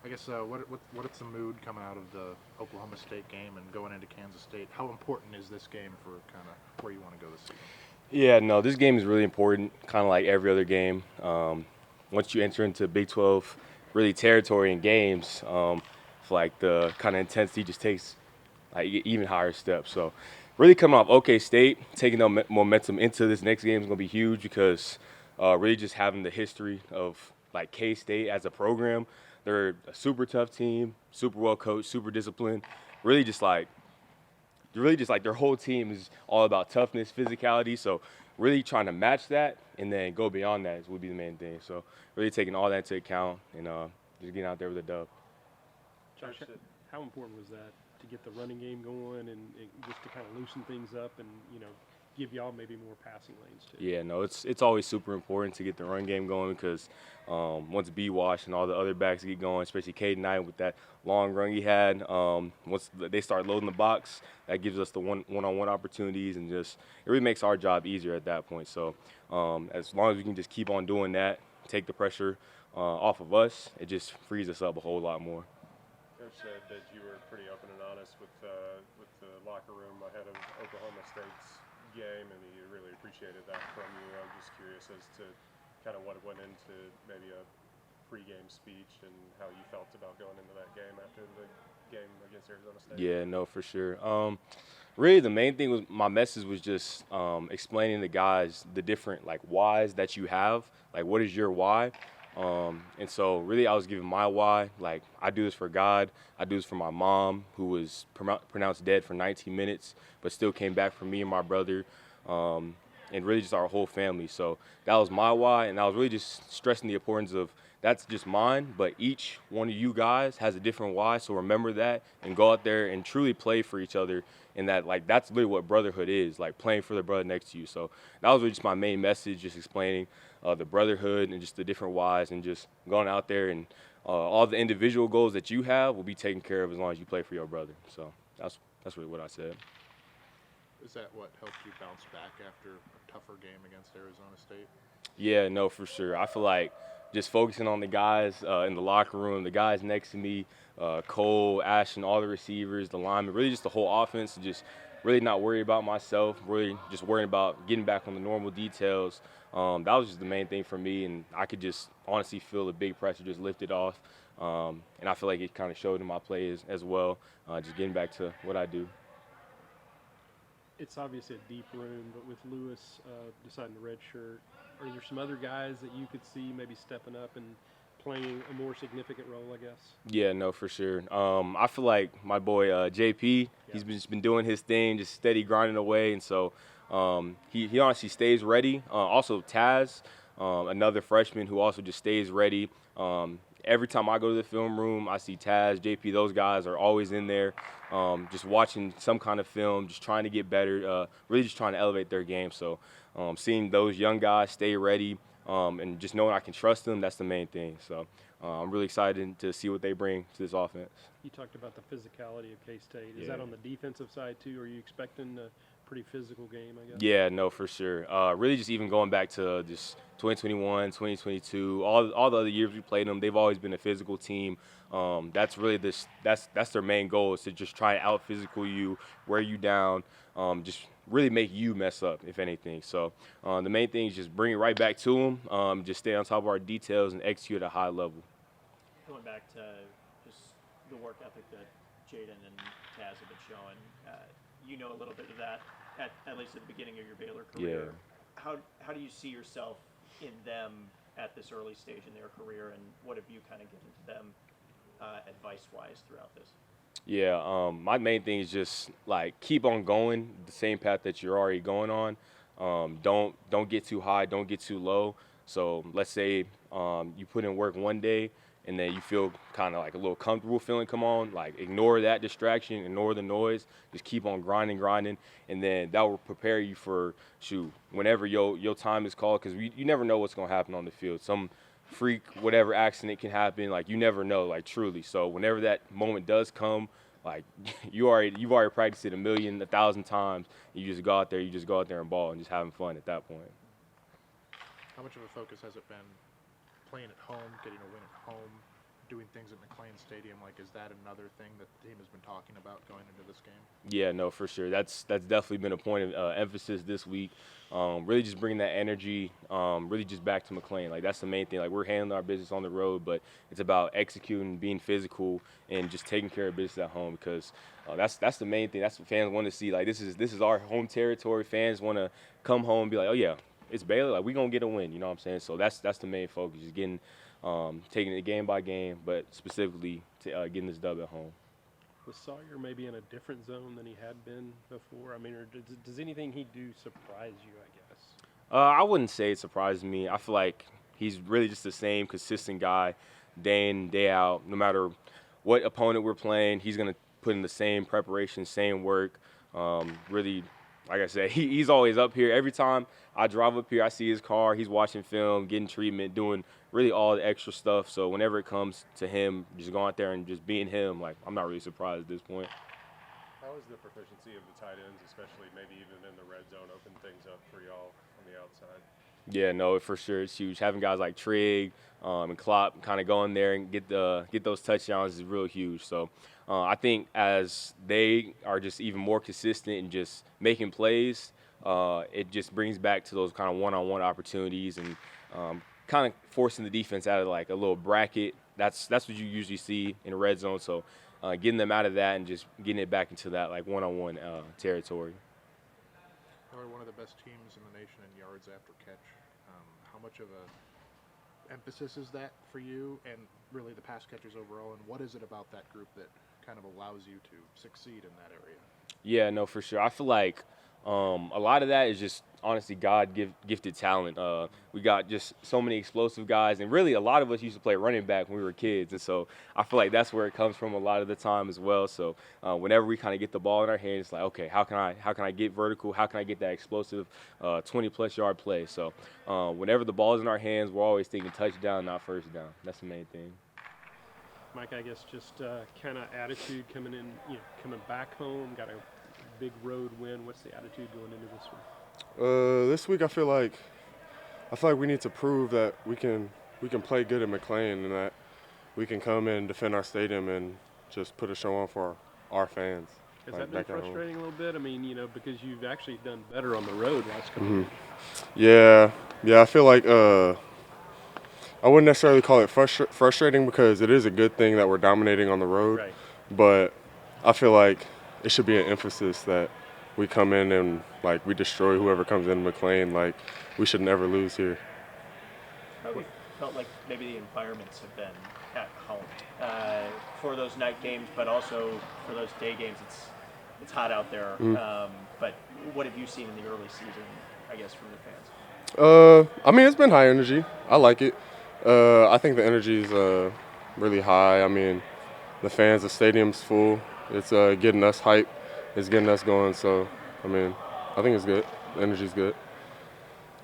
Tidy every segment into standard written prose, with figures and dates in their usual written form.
I guess what's the mood coming out of the Oklahoma State game and going into Kansas State? How important is this game for kind of where you want to go this season? Yeah, no, this game is really important, kind of like every other game. Once you enter into Big 12, really territory in games, like the kind of intensity just takes like even higher steps. So, really coming off OK State, taking the momentum into this next game is going to be huge because really just having the history of like K State as a program, they're a super tough team, super well coached, super disciplined. Really just like their whole team is all about toughness, physicality. So really trying to match that and then go beyond that would be the main thing. So really taking all that into account and just getting out there with a dub. Josh, how important was that to get the running game going and just to kind of loosen things up and give y'all maybe more passing lanes too? Yeah, no, it's always super important to get the run game going because once B Wash and all the other backs get going, especially Caden Knight with that long run he had, once they start loading the box, that gives us the one-on-one opportunities and just it really makes our job easier at that point. So as long as we can just keep on doing that, take the pressure off of us, it just frees us up a whole lot more. Coach said that you were pretty open and honest with the locker room ahead of Oklahoma State's game, and he really appreciated that from you. I'm just curious as to kind of what went into maybe a pregame speech and how you felt about going into that game after the game against Arizona State. Yeah, no, for sure. Really, the main thing was my message was just explaining to guys the different like whys that you have. Like, what is your why? And so really I was giving my why, like I do this for God, I do this for my mom who was pronounced dead for 19 minutes but still came back for me and my brother, and really just our whole family. So that was my why, and I was really just stressing the importance of that's just mine, but each one of you guys has a different why, so remember that and go out there and truly play for each other, and that like that's literally what brotherhood is, like playing for the brother next to you. So that was really just my main message, just explaining the brotherhood and just the different whys and just going out there and all the individual goals that you have will be taken care of as long as you play for your brother. So that's really what I said. Is that what helped you bounce back after a tougher game against Arizona State? Yeah, no, for sure. I feel like just focusing on the guys in the locker room, the guys next to me, Cole, Ashton, all the receivers, the linemen, really just the whole offense, and just really not worried about myself, really just worrying about getting back on the normal details. That was just the main thing for me, and I could just honestly feel the big pressure just lifted off. And I feel like it kind of showed in my play as well, just getting back to what I do. It's obviously a deep room, but with Lewis deciding to redshirt, are there some other guys that you could see maybe stepping up and playing a more significant role, I guess? Yeah, no, for sure. I feel like my boy JP, he's just been doing his thing, just steady grinding away, and so he honestly stays ready. Also, Taz, another freshman who also just stays ready. Every time I go to the film room, I see Taz, JP, those guys are always in there, just watching some kind of film, just trying to get better, really just trying to elevate their game. So seeing those young guys stay ready and just knowing I can trust them, that's the main thing. So I'm really excited to see what they bring to this offense. You talked about the physicality of K-State. Is Yeah. that on the defensive side too? Are you expecting a pretty physical game, I guess? Yeah, no, for sure. Really just even going back to just 2021, 2022, all the other years we played them, they've always been a physical team. That's really that's their main goal, is to just try to out-physical you, wear you down, just really make you mess up, if anything. So the main thing is just bring it right back to them, just stay on top of our details and execute at a high level. Going back to just the work ethic that Jaden and Taz have been showing, you know a little bit of that, at least at the beginning of your Baylor career. Yeah. How do you see yourself in them at this early stage in their career, and what have you kind of given to them advice-wise throughout this? Yeah, my main thing is just like keep on going the same path that you're already going on. Don't get too high, don't get too low. So let's say you put in work one day and then you feel kind of like a little comfortable feeling come on, like ignore that distraction, ignore the noise, just keep on grinding, and then that will prepare you for whenever your time is called, because you never know what's gonna happen on the field. Some freak whatever accident can happen, like you never know, like truly. So whenever that moment does come, like you've already practiced it 1,000 times. You just go out there and ball and just having fun at that point. How much of a focus has it been playing at home, getting a win at home, doing things at McLean Stadium. Like, is that another thing that the team has been talking about going into this game? Yeah, no, for sure. That's definitely been a point of emphasis this week. Really just bringing that energy, really just back to McLean. Like, that's the main thing. Like, we're handling our business on the road, but it's about executing, being physical, and just taking care of business at home, because that's the main thing. That's what fans want to see. Like, this is our home territory. Fans want to come home and be like, oh yeah, it's Baylor. Like, we're gonna get a win. You know what I'm saying? So that's the main focus, is getting taking it game by game, but specifically to getting this dub at home. Was Sawyer maybe in a different zone than he had been before? I mean, or does anything he do surprise you, I guess? I wouldn't say it surprised me. I feel like he's really just the same consistent guy, day in, day out. No matter what opponent we're playing, he's going to put in the same preparation, same work. Really, like I said, he's always up here. Every time I drive up here, I see his car. He's watching film, getting treatment, doing really all the extra stuff. So whenever it comes to him, just going out there and just being him, like, I'm not really surprised at this point. How is the proficiency of the tight ends, especially maybe even in the red zone, open things up for y'all on the outside? Yeah, no, for sure it's huge. Having guys like Trigg and Klopp kind of go in there and get those touchdowns is real huge. So I think as they are just even more consistent and just making plays, it just brings back to those kind of one-on-one opportunities and kind of forcing the defense out of like a little bracket. That's what you usually see in the red zone. So getting them out of that and just getting it back into that like one-on-one territory. We're one of the best teams in the nation in yards after catch. How much of a emphasis is that for you and really the pass catchers overall? And what is it about that group that kind of allows you to succeed in that area? Yeah, no, for sure. I feel like a lot of that is just honestly gifted talent. We got just so many explosive guys, and really a lot of us used to play running back when we were kids, and so I feel like that's where it comes from a lot of the time as well. So whenever we kind of get the ball in our hands, it's like, okay, how can I get vertical? How can I get that explosive 20-plus yard play? So whenever the ball is in our hands, we're always thinking touchdown, not first down. That's the main thing. Mike, I guess just kind of attitude coming in, coming back home, got a big road win. What's the attitude going into this one? This week I feel like we need to prove that we can play good at McLean and that we can come in and defend our stadium and just put a show on for our fans. Has that been frustrating a little bit? I mean, because you've actually done better on the road last couple of years. Yeah. I feel like I wouldn't necessarily call it frustrating because it is a good thing that we're dominating on the road. Right. But I feel like it should be an emphasis that we come in and like we destroy whoever comes in McLean. Like, we should never lose here. How have you felt like maybe the environments have been at home for those night games, but also for those day games? It's hot out there. But what have you seen in the early season, I guess, from the fans? I mean, it's been high energy. I like it. I think the energy is really high. I mean, the fans, the stadium's full. It's getting us hype. It's getting us going. So, I mean, I think it's good. The energy's good.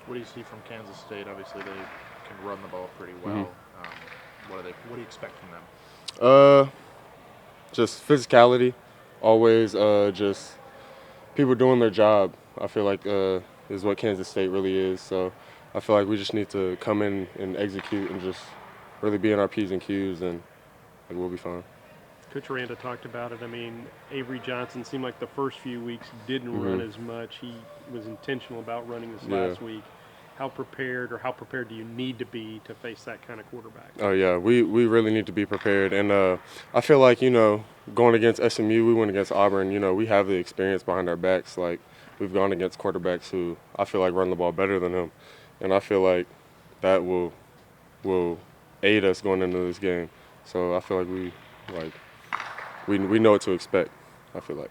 What do you see from Kansas State? Obviously, they can run the ball pretty well. What do you expect from them? Just physicality. Always just people doing their job. I feel like is what Kansas State really is. So I feel like we just need to come in and execute and just really be in our P's and Q's, and we'll be fine. Coach Aranda talked about it. I mean, Avery Johnson seemed like the first few weeks didn't run as much. He was intentional about running this last week. How prepared do you need to be to face that kind of quarterback? Oh, yeah, we really need to be prepared. And I feel like, going against SMU, we went against Auburn, we have the experience behind our backs. Like, we've gone against quarterbacks who I feel like run the ball better than him. And I feel like that will aid us going into this game. So I feel like we know what to expect, I feel like.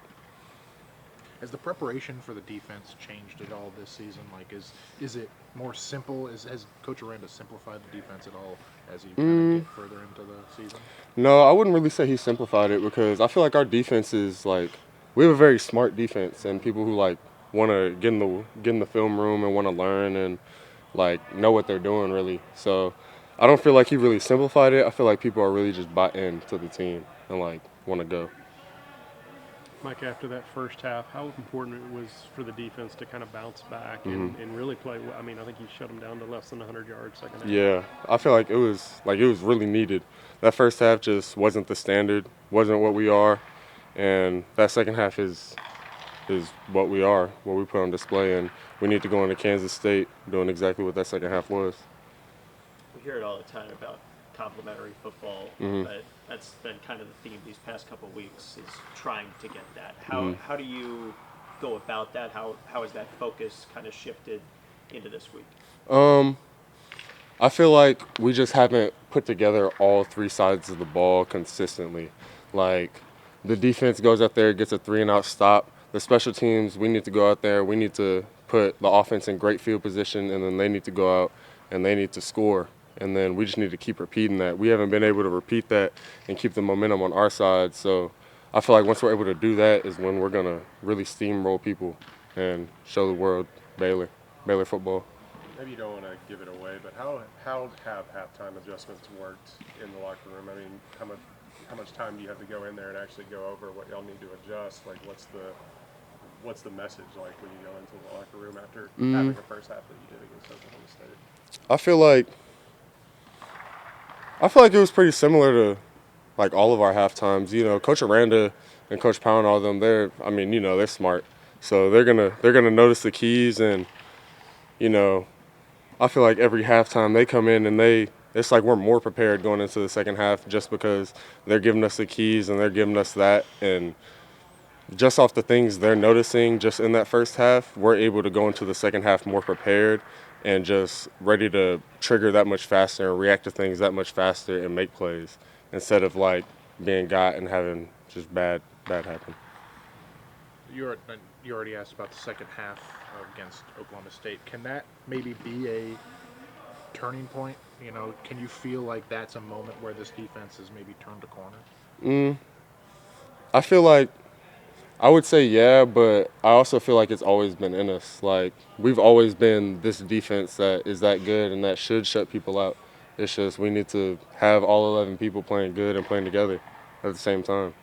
Has the preparation for the defense changed at all this season? Like, is it more simple? Has Coach Aranda simplified the defense at all as you kind of get further into the season? No, I wouldn't really say he simplified it because I feel like our defense is we have a very smart defense and people who want to get in the film room and want to learn and know what they're doing really. So I don't feel like he really simplified it. I feel like people are really just bought into the team and want to go. Mike, after that first half, how important it was for the defense to kind of bounce back and really play well? I mean, I think you shut them down to less than 100 yards second half. Yeah, I feel like it was really needed. That first half just wasn't the standard, wasn't what we are, and that second half is what we are, what we put on display, and we need to go into Kansas State doing exactly what that second half was. We hear it all the time about complementary football, but that's been kind of the theme these past couple of weeks is trying to get that. How do you go about that? How has that focus kind of shifted into this week? I feel like we just haven't put together all three sides of the ball consistently. Like, the defense goes out there, gets a 3-and-out stop. The special teams, we need to go out there, we need to put the offense in great field position, and then they need to go out and they need to score. And then we just need to keep repeating that. We haven't been able to repeat that and keep the momentum on our side. So I feel like once we're able to do that is when we're going to really steamroll people and show the world Baylor football. Maybe you don't want to give it away, but how have halftime adjustments worked in the locker room? I mean, how much time do you have to go in there and actually go over what y'all need to adjust? Like, what's the message like when you go into the locker room after having the first half that you did against Oklahoma State? I feel like it was pretty similar to like all of our half times. You know, Coach Aranda and Coach Powell and all of them, they're smart. So they're gonna notice the keys, and I feel like every halftime they come in and it's like we're more prepared going into the second half just because they're giving us the keys and they're giving us that, and just off the things they're noticing just in that first half, we're able to go into the second half more prepared and just ready to trigger that much faster and react to things that much faster and make plays instead of like being got and having just bad happen. You already asked about the second half against Oklahoma State. Can that maybe be a turning point? You know, can you feel like that's a moment where this defense has maybe turned a corner? I feel like I would say yeah, but I also feel like it's always been in us. Like, we've always been this defense that is that good and that should shut people out. It's just we need to have all 11 people playing good and playing together at the same time.